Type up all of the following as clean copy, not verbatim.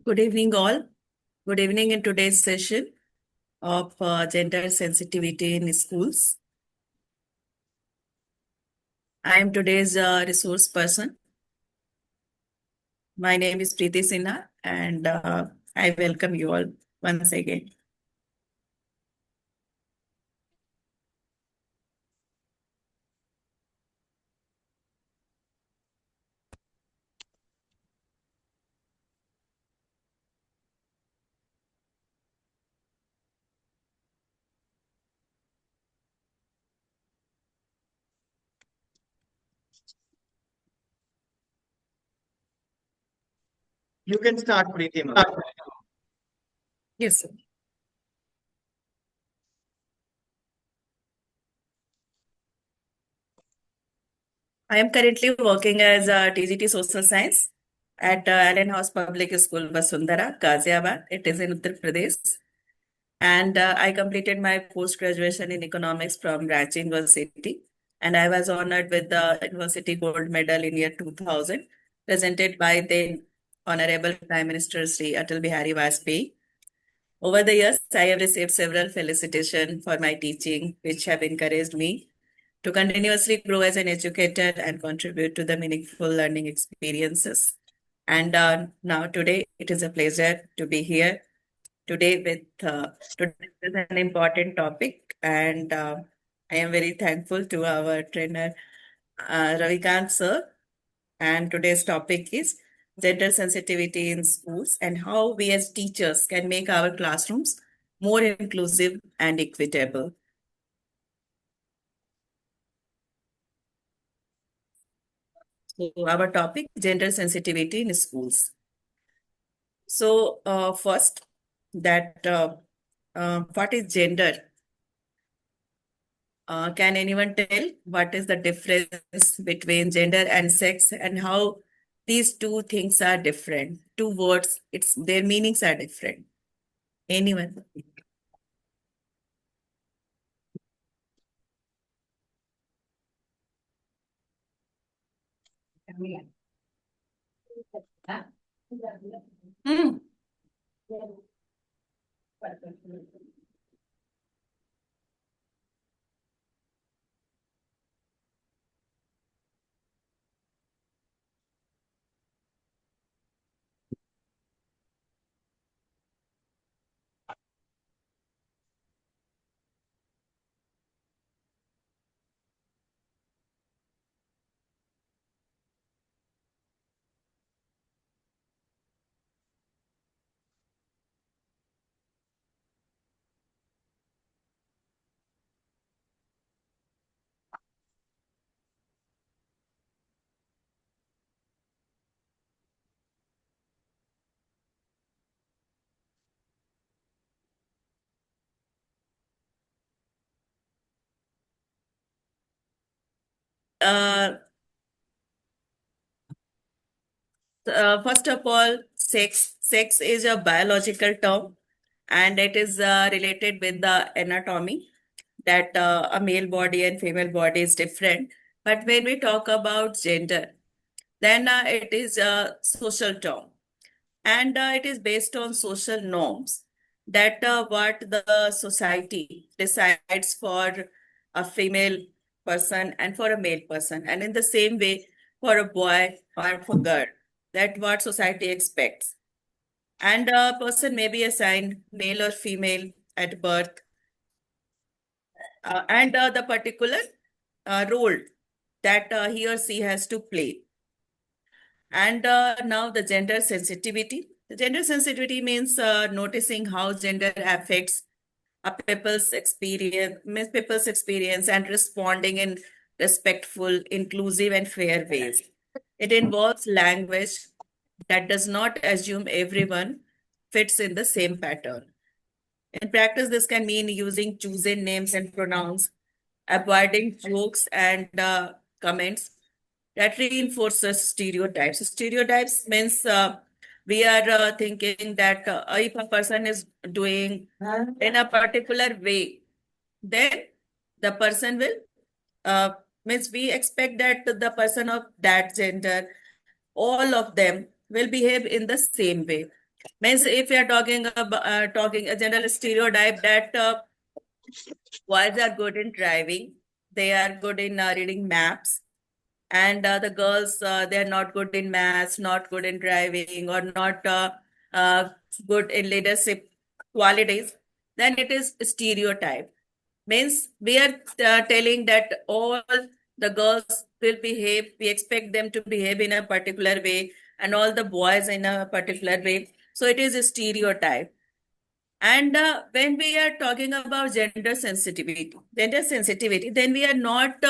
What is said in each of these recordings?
Good evening, all. Good evening in today's session of gender sensitivity in schools. I am today's resource person. My name is Preeti Sinha, and I welcome you all once again. You can start, Preeti ma'am. Yes, sir. I am currently working as a TGT Social Science at Allen House Public School, Basundhara, Ghaziabad. It is in Uttar Pradesh. And I completed my post-graduation in economics from Ranchi University. And I was honored with the University Gold Medal in year 2000, presented by the Honorable Prime Minister Sri Atal Bihari Vajpayee. Over the years, I have received several felicitations for my teaching, which have encouraged me to continuously grow as an educator and contribute to the meaningful learning experiences. And now today, it is a pleasure to be here today to discuss an important topic, and I am very thankful to our trainer Ravikant sir. And today's topic is gender sensitivity in schools and how we as teachers can make our classrooms more inclusive and equitable. So our topic, gender sensitivity in schools. So first, that what is gender? Can anyone tell what is the difference between gender and sex and how these two things are different? Two words, it's their meanings are different. Anyone? Hmm. Uh, First of all, sex is a biological term, and it is related with the anatomy that a male body and female body is different. But when we talk about gender, then it is a social term, and it is based on social norms that what the society decides for a female person and for a male person, and in the same way for a boy or for girl, that what society expects. And a person may be assigned male or female at birth, and the particular role that he or she has to play. And now the gender sensitivity. The gender sensitivity means noticing how gender affects people's experience and responding in respectful, inclusive, and fair ways. It involves language that does not assume everyone fits in the same pattern. In practice, this can mean using chosen names and pronouns, avoiding jokes and comments that reinforces stereotypes. Stereotypes means we are thinking that if a person is doing in a particular way, then the person will uh, means we expect that the person of that gender, all of them will behave in the same way. Means if we are talking about talking a general stereotype that boys are good in driving, they are good in reading maps, and the girls they are not good in maths, not good in driving, or not uh, good in leadership qualities, then it is stereotype. Means we are telling that all the girls will behave, we expect them to behave in a particular way, and all the boys in a particular way. So it is a stereotype. And when we are talking about gender sensitivity, then we are not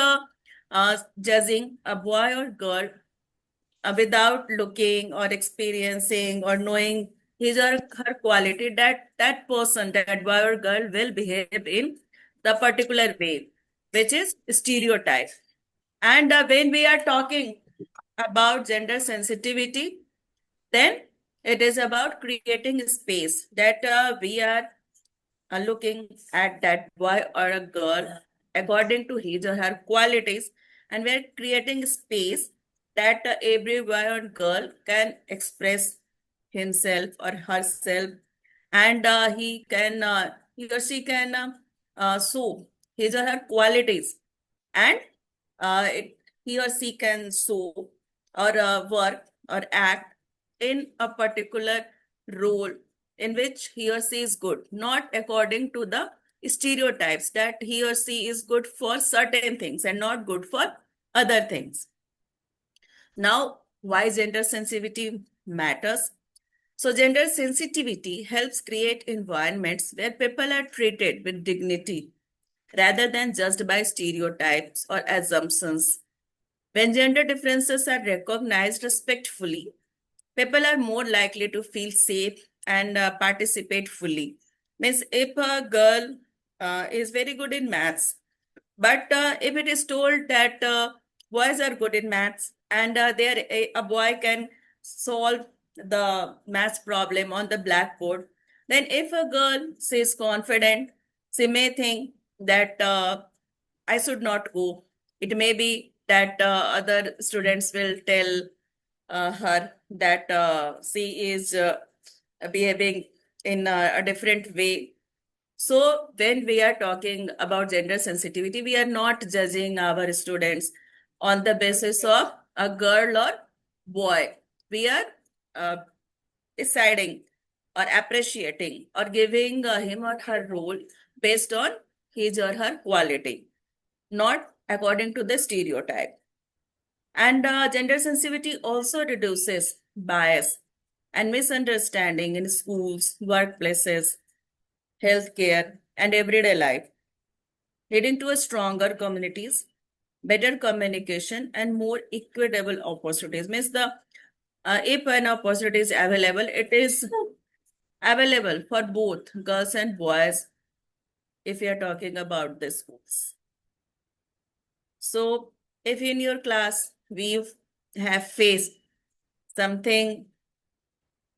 judging a boy or girl without looking or experiencing or knowing his or her quality, that that person, that boy or girl will behave in the particular way, which is stereotype. And when we are talking about gender sensitivity, then it is about creating space that we are looking at that boy or a girl according to his or her qualities, and we're creating space that every boy or girl can express himself or herself, and he or she can show his or her qualities, and he or she can show or work or act in a particular role in which he or she is good, not according to the stereotypes that he or she is good for certain things and not good for other things. Now, why gender sensitivity matters? So, gender sensitivity helps create environments where people are treated with dignity rather than judged by stereotypes or assumptions. When gender differences are recognized respectfully, people are more likely to feel safe and participate fully. Means if a girl is very good in maths, but if it is told that boys are good in maths, and a boy can solve the maths problem on the blackboard, then if a girl says confident, she may think that I should not go. It may be that other students will tell her that she is behaving in a different way. So, when we are talking about gender sensitivity, we are not judging our students on the basis of a girl or boy. We are uh, deciding or appreciating or giving him or her role based on his or her quality, not according to the stereotype. And gender sensitivity also reduces bias and misunderstanding in schools, workplaces, healthcare, and everyday life, leading to a stronger communities, better communication, and more equitable opportunities. Means the if an opportunity is available, it is available for both girls and boys if you are talking about the schools. So if in your class we have faced something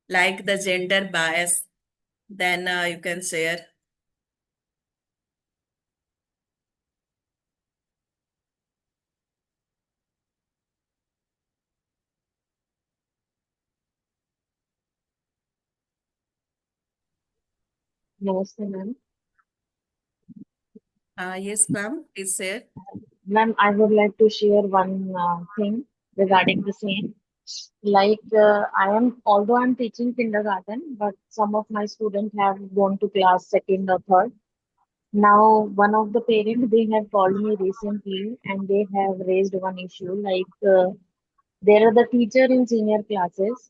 like the gender bias, then you can share. Namaste, ma'am. Yes, ma'am, please share. Ma'am, I would like to share one thing regarding the same. Although I'm teaching kindergarten, but some of my students have gone to class second or third. Now, one of the parents, they have called me recently and they have raised one issue. There are the teacher in senior classes.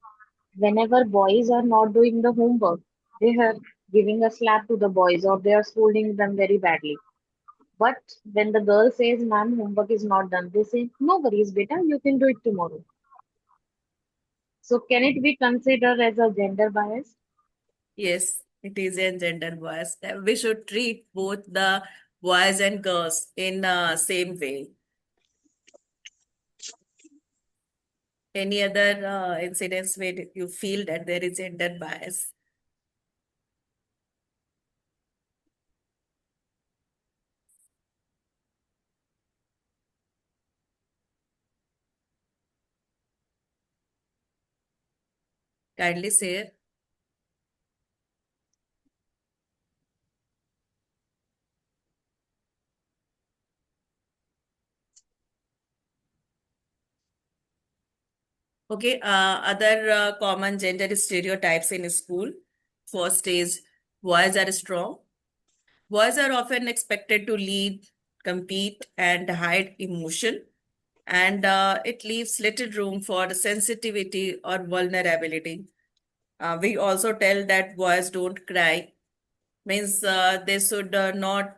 Whenever boys are not doing the homework, they are giving a slap to the boys or they are scolding them very badly. But when the girl says, ma'am, homework is not done, they say, no worries, beta, you can do it tomorrow. So can it be considered as a gender bias? Yes, it is a gender bias. We should treat both the boys and girls in same way. Any other incidents where you feel that there is gender bias? Kindly share. Okay, other common gender stereotypes in school. First is boys are strong. Boys are often expected to lead, compete, and hide emotion, and it leaves little room for sensitivity or vulnerability. We also tell that boys don't cry, means they should not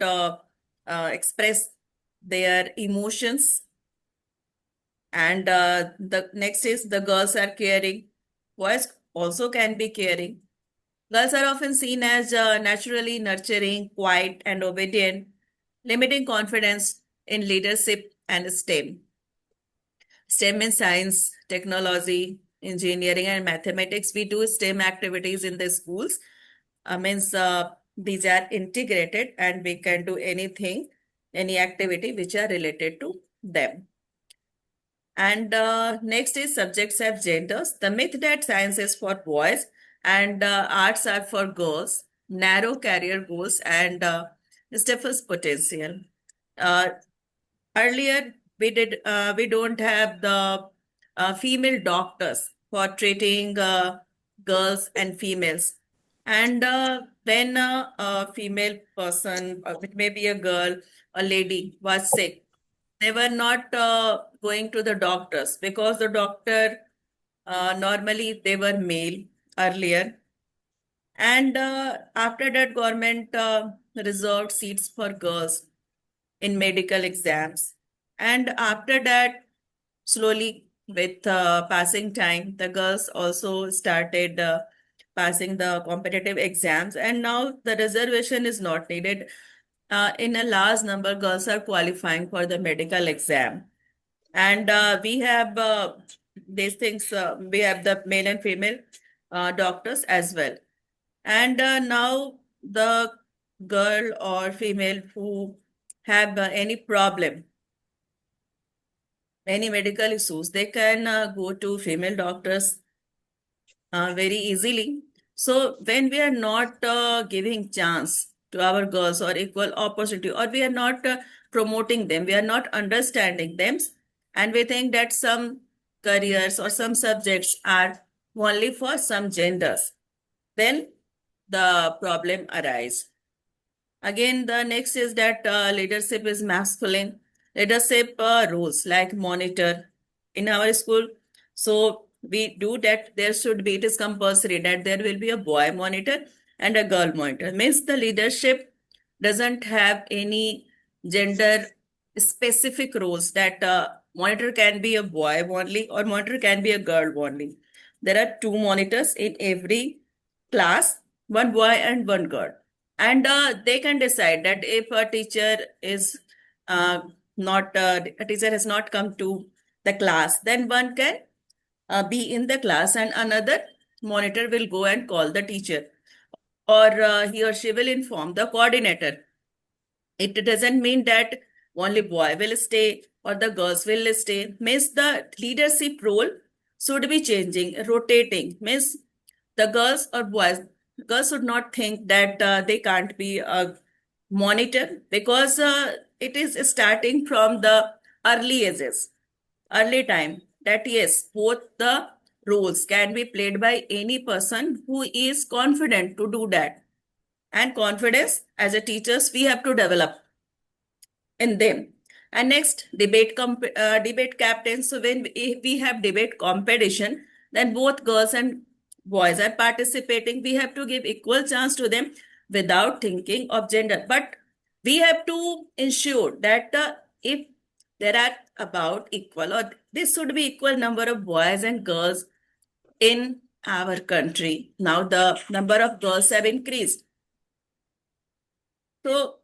express their emotions. And the next is the girls are caring. Boys also can be caring. Girls are often seen as naturally nurturing, quiet, and obedient, limiting confidence in leadership and STEM. STEM in science, technology, engineering, and mathematics. We do STEM activities in the schools. Means these are integrated and we can do anything, any activity which are related to them. And next is subjects have genders. The myth that science is for boys and arts are for girls, narrow career goals, and stifles potential. Uh, Earlier, we don't have the female doctors for treating girls and females. And when a female person, it may be a girl, a lady, was sick, they were not going to the doctors because the doctor normally they were male earlier. And after that, government reserved seats for girls in medical exams. And after that, slowly with passing time, the girls also started passing the competitive exams. And now the reservation is not needed. In a large number, girls are qualifying for the medical exam. And we have these things, we have the male and female doctors as well. And now the girl or female who have any problem, any medical issues, they can go to female doctors very easily. So when we are not giving chance to our girls or equal opportunity, or we are not promoting them, we are not understanding them, and we think that some careers or some subjects are only for some genders, then the problem arise. Again, the next is that leadership is masculine. Leadership roles like monitor in our school. So we do that. There should be, it is compulsory that there will be a boy monitor and a girl monitor. Means the leadership doesn't have any gender specific roles that monitor can be a boy only or monitor can be a girl only. There are two monitors in every class, one boy and one girl, and they can decide that if a teacher is not a teacher has not come to the class, then one can be in the class and another monitor will go and call the teacher, or he or she will inform the coordinator. It doesn't mean that only boy will stay or the girls will stay. Means the leadership role should be changing, rotating. Means the girls or boys, girls should not think that they can't be a monitor because it is starting from the early ages, early time, that yes, both the roles can be played by any person who is confident to do that. And confidence as a teachers we have to develop in them. And next, debate captains. So when we have debate competition, then both girls and boys are participating. We have to give equal chance to them without thinking of gender. But we have to ensure that if there are about equal, or this should be equal number of boys and girls in our country. Now the number of girls have increased. So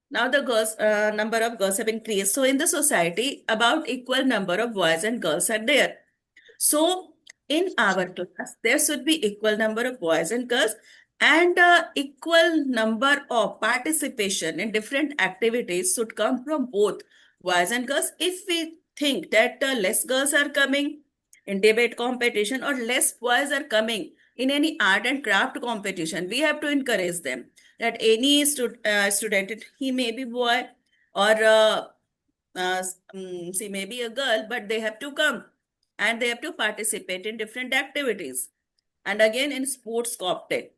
now the girls number of girls have increased. So in the society, about equal number of boys and girls are there. So in our class, there should be equal number of boys and girls and equal number of participation in different activities should come from both boys and girls. If we think that less girls are coming in debate competition or less boys are coming in any art and craft competition, we have to encourage them that any student, he may be boy or she may be a girl, but they have to come and they have to participate in different activities. And again, in sports captain,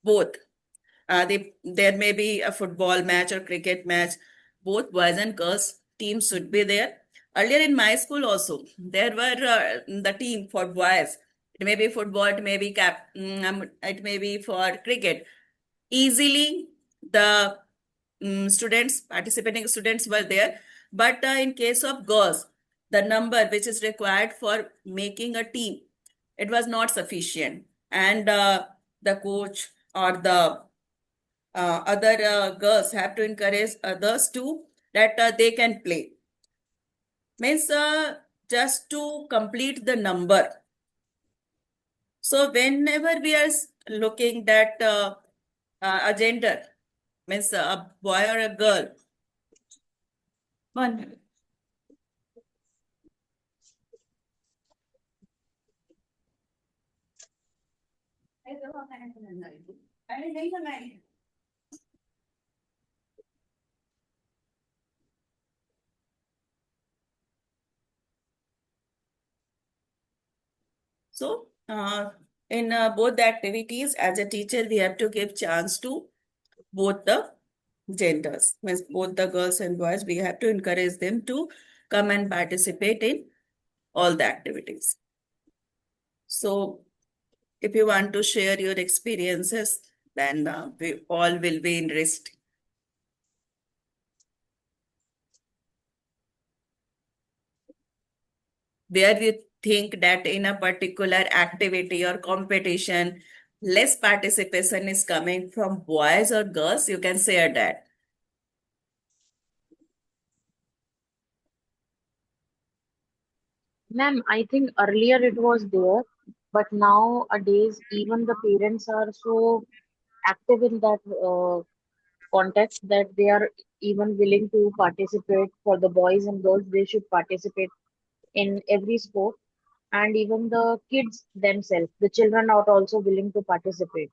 both. There may be a football match or cricket match. Both boys and girls teams should be there. Earlier in my school also, there were the team for boys. It may be football, it may be for cricket. Easily, the participating students were there. But in case of girls, the number which is required for making a team, it was not sufficient. And the coach or the other girls have to encourage others to that they can play. Means just to complete the number. So whenever we are looking that a gender, means a boy or a girl. 1 minute. So, in both the activities, as a teacher, we have to give chance to both the genders, means both the girls and boys. We have to encourage them to come and participate in all the activities. So, if you want to share your experiences, then we all will be interested. Where you think that in a particular activity or competition, less participation is coming from boys or girls, you can share that. Ma'am, I think earlier it was there, but nowadays even the parents are so active in that context that they are even willing to participate for the boys and girls. They should participate in every sport, and even the kids themselves, the children are also willing to participate.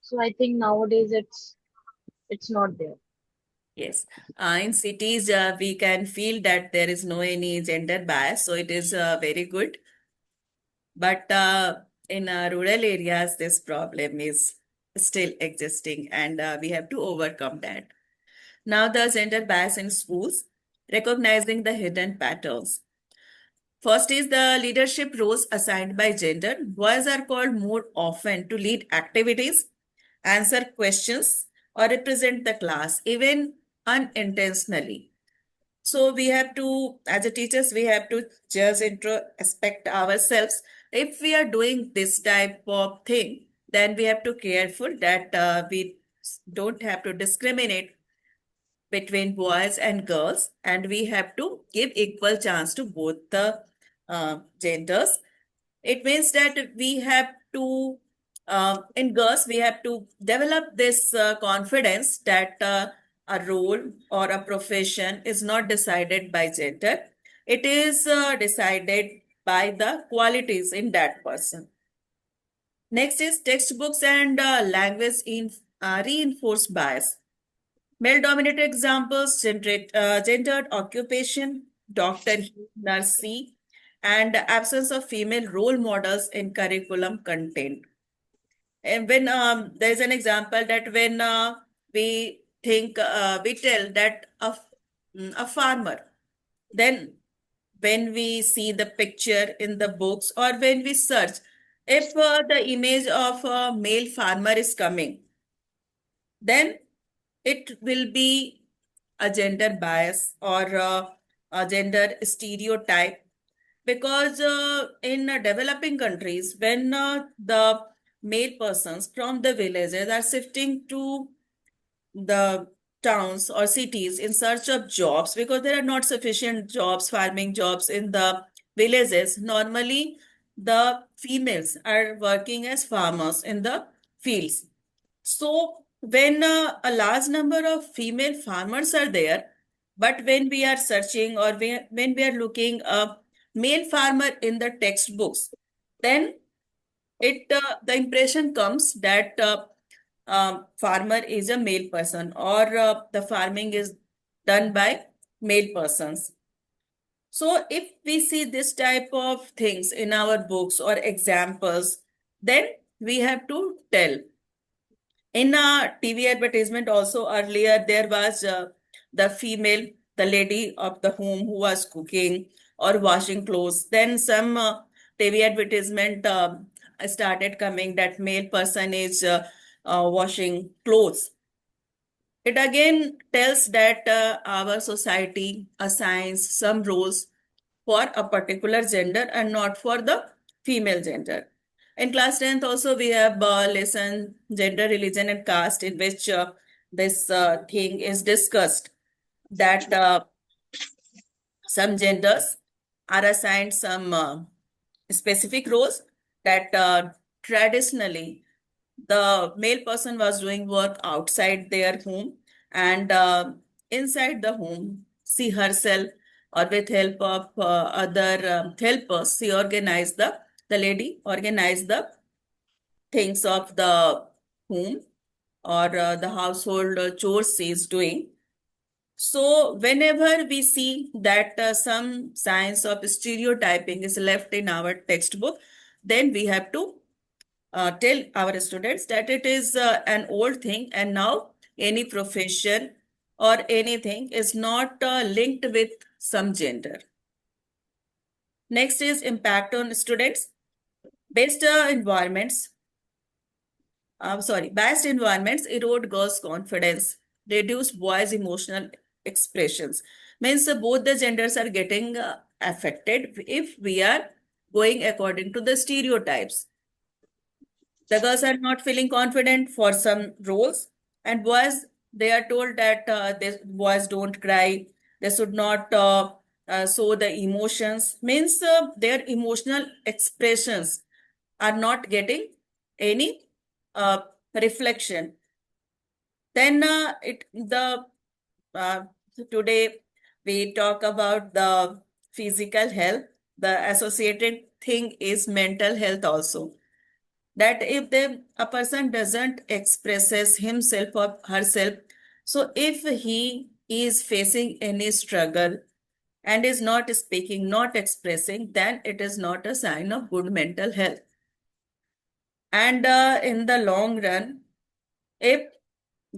So I think nowadays it's not there. Yes. In cities, we can feel that there is no any gender bias, so it is very good. But in rural areas, this problem is still existing, and we have to overcome that. Now, the gender bias in schools, recognizing the hidden patterns. First is the leadership roles assigned by gender. Boys are called more often to lead activities, answer questions, or represent the class, even unintentionally. So we have to, as a teachers, we have to just introspect ourselves. If we are doing this type of thing, then we have to careful that we don't have to discriminate between boys and girls, and we have to give equal chance to both the genders. It means that we have to, in girls, we have to develop this confidence that a role or a profession is not decided by gender. It is decided by the qualities in that person. Next is textbooks and language in reinforced bias. Male-dominated examples generate gendered occupation, doctor, nurse, and absence of female role models in curriculum content. And when there's an example that when we tell that a farmer, then when we see the picture in the books or when we search, if the image of a male farmer is coming, then it will be a gender bias or a gender stereotype, because in developing countries, when the male persons from the villages are shifting to the towns or cities in search of jobs, because there are not sufficient jobs, farming jobs in the villages, normally the females are working as farmers in the fields. So when a large number of female farmers are there, but when we are searching or when we are looking a male farmer in the textbooks, then the impression comes that farmer is a male person, or the farming is done by male persons. So if we see this type of things in our books or examples, then we have to tell. In a TV advertisement also earlier, there was the female, the lady of the home who was cooking or washing clothes. Then some TV advertisement started coming that male person is washing clothes. It again tells that our society assigns some roles for a particular gender and not for the female gender. In class 10th also we have lesson gender, religion and caste in which this thing is discussed that some genders are assigned some specific roles that traditionally the male person was doing work outside their home and inside the home she herself or with help of other helpers she organized the lady organized the things of the home or the household chores she is doing. So whenever we see that some signs of stereotyping is left in our textbook, then we have to tell our students that it is an old thing and now any profession or anything is not linked with some gender. Next is impact on students. Based environments, biased environments erode girls' confidence, reduce boys' emotional expressions. Means both the genders are getting affected if we are going according to the stereotypes. The girls are not feeling confident for some roles, and boys, they are told that boys don't cry, they should not show the emotions, means their emotional expressions are not getting any uh, reflection. Then uh, today we talk about the physical health. The associated thing is mental health also, that if a person doesn't expresses himself or herself, so if he is facing any struggle and is not speaking, not expressing, then it is not a sign of good mental health. And in the long run, if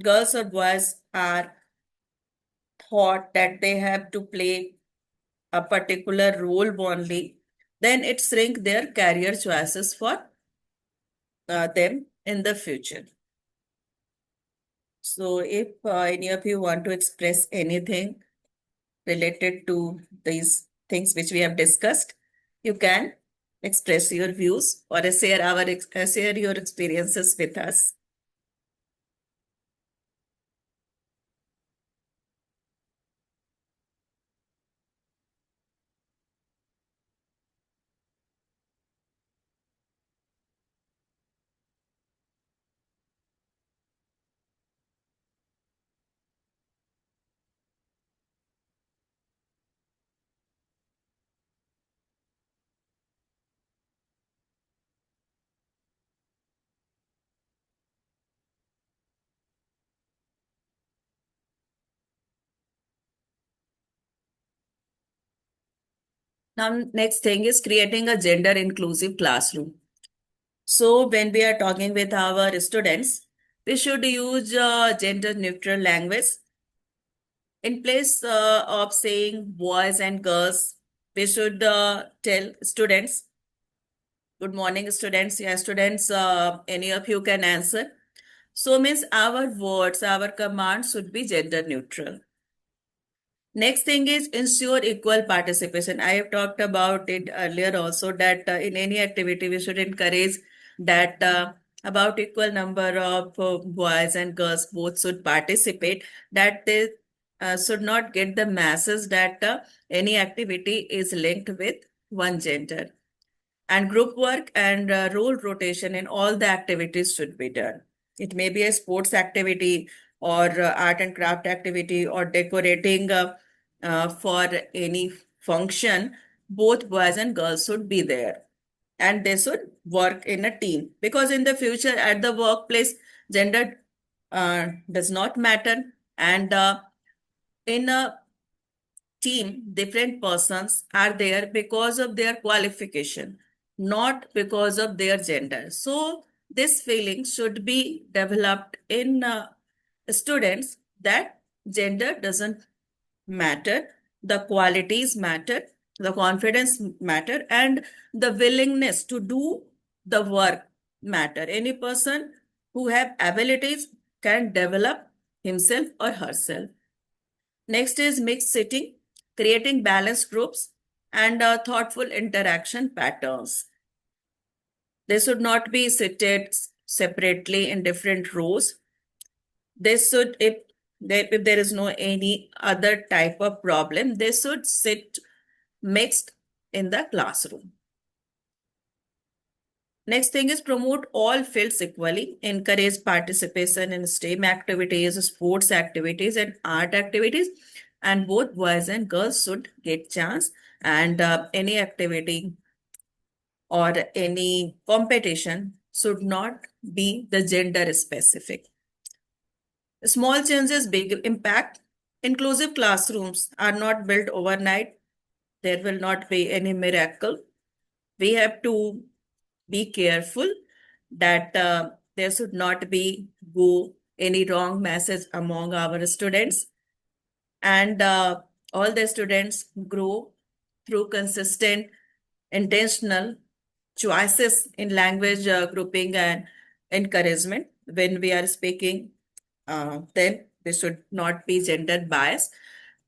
girls or boys are thought that they have to play a particular role only, then it shrink their career choices for them in the future. So if any of you want to express anything related to these things which we have discussed, you can express your views or share your experiences with us. Now, next thing is creating a gender inclusive classroom. So when we are talking with our students, we should use gender neutral language. In place of saying boys and girls, we should tell students, good morning, students. Yeah, students, any of you can answer. So means our words, our commands should be gender neutral. Next thing is ensure equal participation. I have talked about it earlier also that in any activity we should encourage that about equal number of boys and girls both should participate, that they should not get the masses that any activity is linked with one gender. And group work and role rotation in all the activities should be done. It may be a sports activity or art and craft activity or decorating for any function. Both boys and girls should be there and they should work in a team, because in the future at the workplace, gender does not matter. And in a team, different persons are there because of their qualification, not because of their gender. So this feeling should be developed in students that gender doesn't matter, the qualities matter, the confidence matter, and the willingness to do the work matter. Any person who have abilities can develop himself or herself. Next is mixed sitting, creating balanced groups and thoughtful interaction patterns. They should not be seated separately in different rows. They should, if there is no any other type of problem, they should sit mixed in the classroom. Next thing is promote all fields equally, encourage participation in STEM activities, sports activities, and art activities. And both boys and girls should get chance. And any activity or any competition should not be the gender specific. Small changes, big impact. Inclusive classrooms are not built overnight. There will not be any miracle. We have to be careful that there should not be go any wrong message among our students, and all the students grow through consistent intentional choices in language grouping and encouragement. When we are speaking, then there should not be gender bias.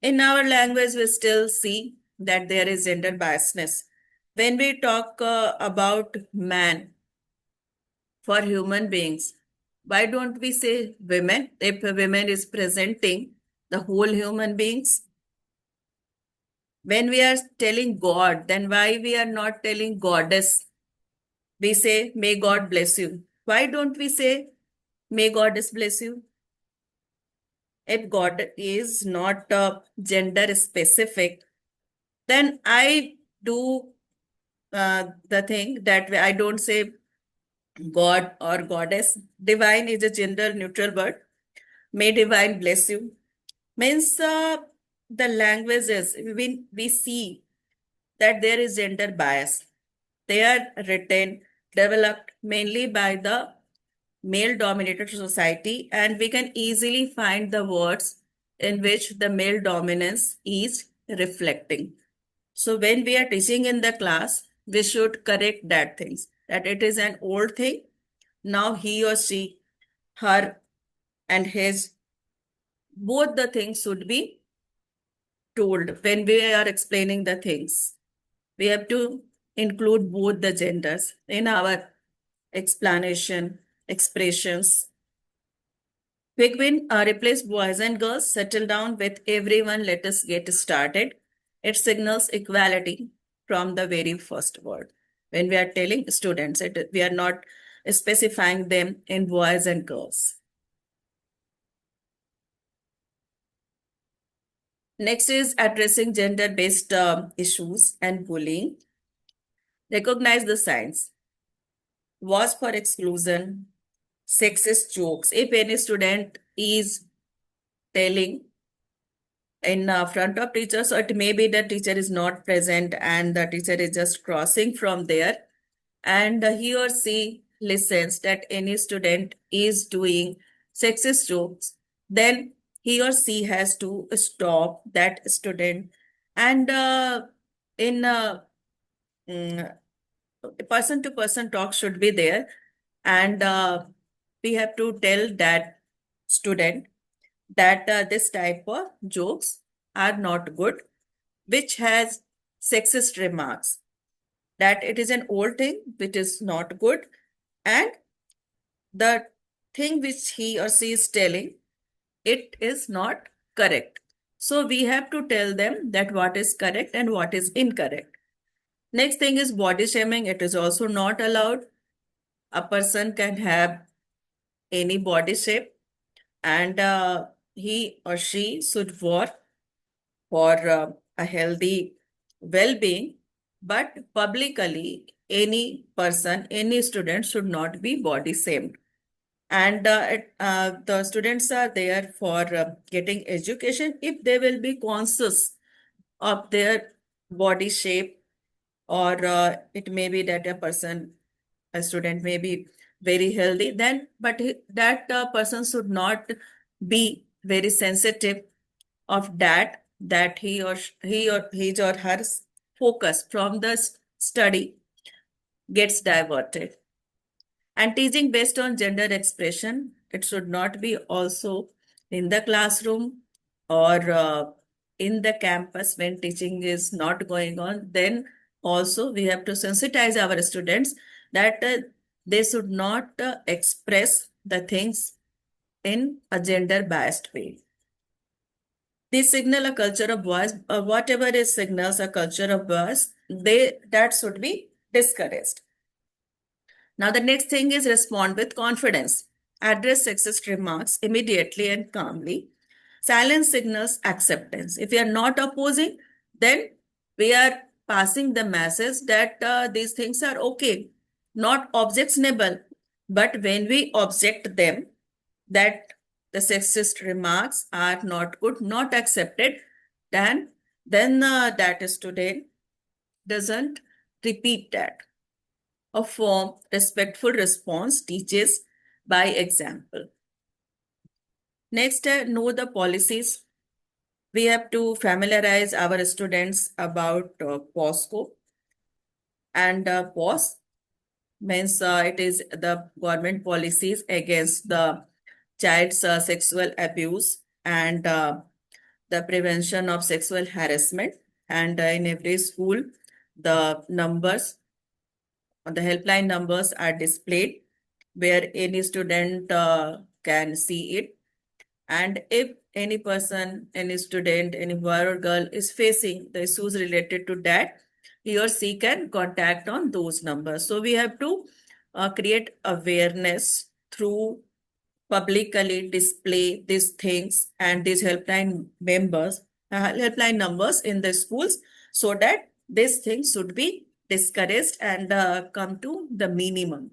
In our language we still see that there is gender biasness. When we talk about man for human beings, why don't we say women if women is presenting the whole human beings? When we are telling God, then why we are not telling goddess? We say, may God bless you. Why don't we say, may goddess bless you? If God is not gender specific, then I do the thing that I don't say God or goddess. Divine is a gender neutral word. May divine bless you. Means the languages, we see that there is gender bias. They are written, developed mainly by the male dominated society, and we can easily find the words in which the male dominance is reflecting. So when we are teaching in the class, we should correct that things, that it is an old thing. Now he or she, her and his, both the things should be told when we are explaining the things. We have to include both the genders in our explanation, expressions. Quick win, replace boys and girls, settle down with everyone, let us get started. It signals equality from the very first word. When we are telling students, we are not specifying them in boys and girls. Next is addressing gender-based issues and bullying. Recognize the signs. Was for exclusion, sexist jokes. If any student is telling in front of teachers, or it may be the teacher is not present and the teacher is just crossing from there, and he or she listens that any student is doing sexist jokes, then he or she has to stop that student, and in person to person talk should be there, and we have to tell that student that this type of jokes are not good, which has sexist remarks, that it is an old thing which is not good, and the thing which he or she is telling, it is not correct. So we have to tell them that what is correct and what is incorrect. Next thing is body shaming. It is also not allowed. A person can have any body shape, and he or she should work for a healthy well-being, but publicly any person, any student should not be body shamed. And the students are there for getting education. If they will be conscious of their body shape, or it may be that a student may be very healthy, then, but that person should not be very sensitive of that he or his or her focus from the study gets diverted. And teaching based on gender expression, it should not be also in the classroom or in the campus when teaching is not going on. Then also we have to sensitize our students that they should not express the things in a gender biased way. These signal a culture of bias, whatever is signals a culture of bias, that should be discouraged. Now, the next thing is respond with confidence. Address sexist remarks immediately and calmly. Silence signals acceptance. If we are not opposing, then we are passing the message that these things are okay, not objectionable. But when we object them, that the sexist remarks are not good, not accepted, then that student doesn't repeat that. A firm, respectful response teaches by example. Next, know the policies. We have to familiarize our students about POSCO. And POS means it is the government policies against the child's sexual abuse and the prevention of sexual harassment. And in every school, the helpline numbers are displayed where any student can see it. And if any person, any student, any boy or girl is facing the issues related to that, he or she can contact on those numbers. So we have to create awareness through publicly display these things and these helpline numbers in the schools, so that these things should be discouraged and come to the minimum.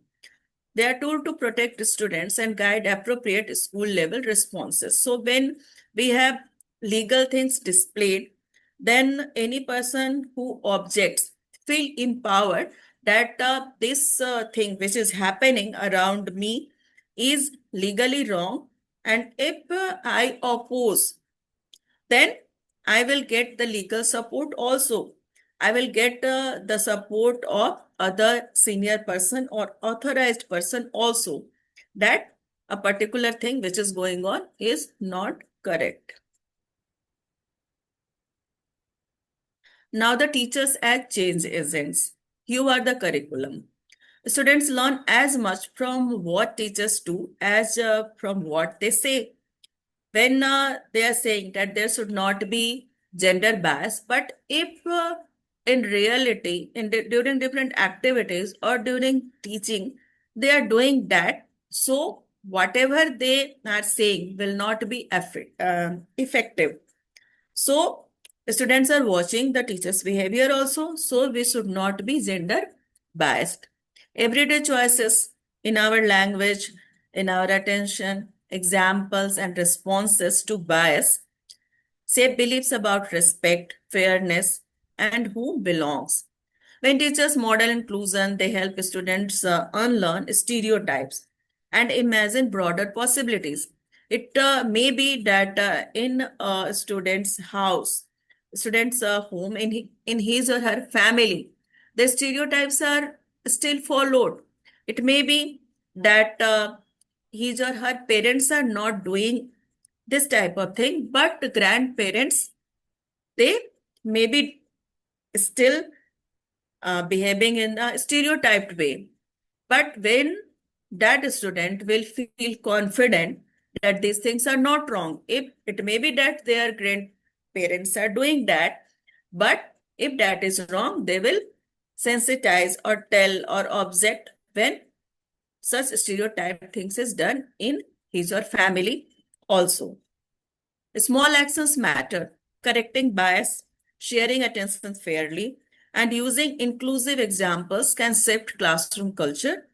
They are told to protect students and guide appropriate school level responses. So when we have legal things displayed, then any person who objects feel empowered that this thing which is happening around me is legally wrong. And if I oppose, then I will get the legal support also. I will get the support of other senior person or authorized person also, that a particular thing which is going on is not correct. Now the teachers as change agents. You are the curriculum. Students learn as much from what teachers do as from what they say. When they are saying that there should not be gender bias, but if in reality, during different activities or during teaching, they are doing that, so whatever they are saying will not be effective. So students are watching the teacher's behavior also, so we should not be gender biased. Everyday choices in our language, in our attention, examples and responses to bias shape beliefs about respect, fairness, and who belongs. When teachers model inclusion, they help students unlearn stereotypes and imagine broader possibilities. It may be that in a student's house, student's home, in his or her family, the stereotypes are still followed. It may be that his or her parents are not doing this type of thing, but the grandparents, they may be still behaving in a stereotyped way. But when that student will feel confident that these things are not wrong, if it may be that their grandparents are doing that, but if that is wrong, they will sensitize or tell or object when such stereotype things is done in his or family also. Small actions matter. Correcting bias, sharing attention fairly, and using inclusive examples can shift classroom culture.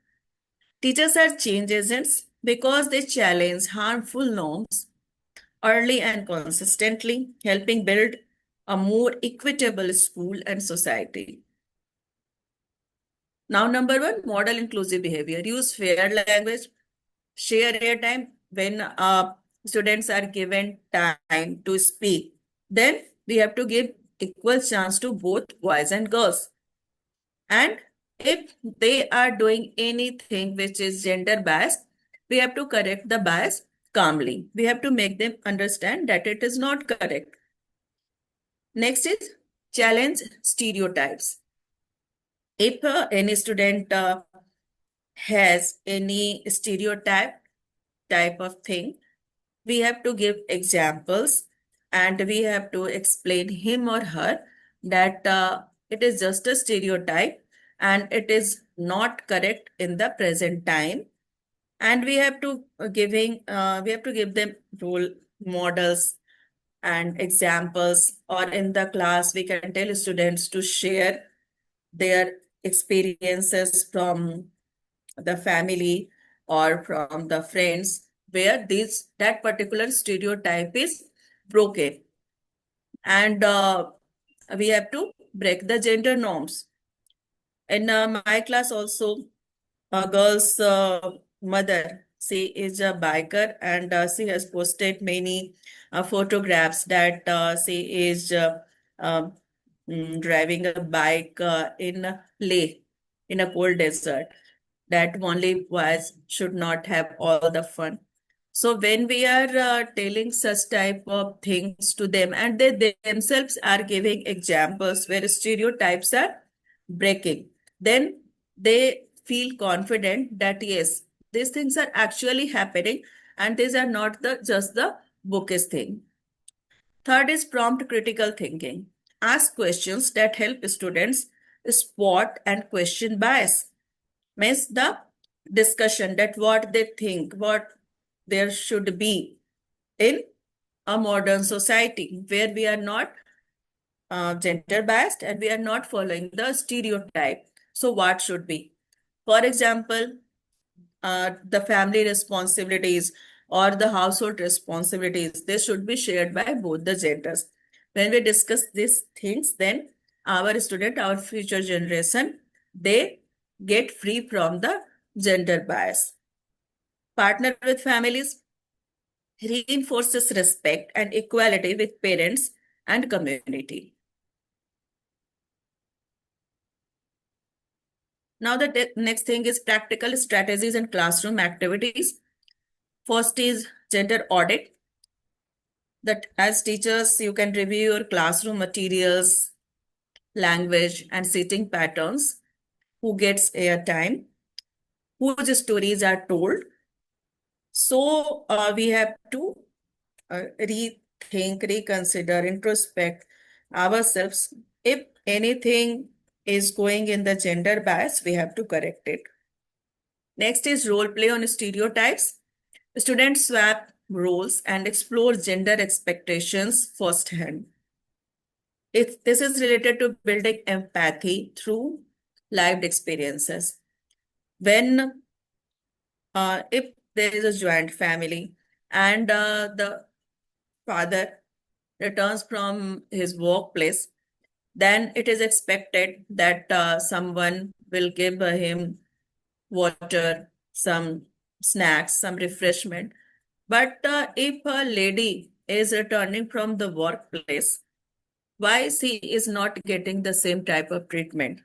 Teachers are change agents because they challenge harmful norms early and consistently, helping build a more equitable school and society. Now, number one, model inclusive behavior. Use fair language, share airtime when students are given time to speak. Then we have to give equal chance to both boys and girls. And if they are doing anything which is gender biased, we have to correct the bias calmly. We have to make them understand that it is not correct. Next is challenge stereotypes. If any student has any stereotype type of thing, we have to give examples and we have to explain him or her that it is just a stereotype and it is not correct in the present time. And we have to give them role models and examples, or in the class we can tell students to share their experiences from the family or from the friends where that particular stereotype is broken. And we have to break the gender norms. In my class also, a girl's mother, she is a biker, and she has posted many photographs that she is driving a bike in Leh, in a cold desert, that only boys should not have all the fun. So when we are telling such type of things to them, and they themselves are giving examples where stereotypes are breaking, then they feel confident that yes, these things are actually happening and these are not just the bookish thing. Third is prompt critical thinking. Ask questions that help students spot and question bias. Means the discussion that what they think, what there should be in a modern society where we are not gender biased and we are not following the stereotype. So what should be? For example, the family responsibilities or the household responsibilities, they should be shared by both the genders. When we discuss these things, then our student, our future generation, they get free from the gender bias. Partner with families reinforces respect and equality with parents and community. Now the next thing is practical strategies and classroom activities. First is gender audit. That as teachers, you can review your classroom materials, language, and seating patterns. Who gets airtime? Whose stories are told? So we have to rethink, reconsider, introspect ourselves. If anything is going in the gender bias, we have to correct it. Next is role play on stereotypes. Students swap roles and explore gender expectations firsthand. This is related to building empathy through lived experiences. When if there is a joint family and the father returns from his workplace, then it is expected that someone will give him water, some snacks, some refreshment. But if a lady is returning from the workplace, why she is not getting the same type of treatment?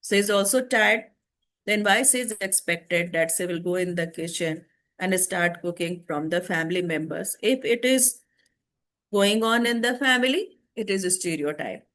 She is also tired. Then why she is expected that she will go in the kitchen and start cooking from the family members? If it is going on in the family, it is a stereotype.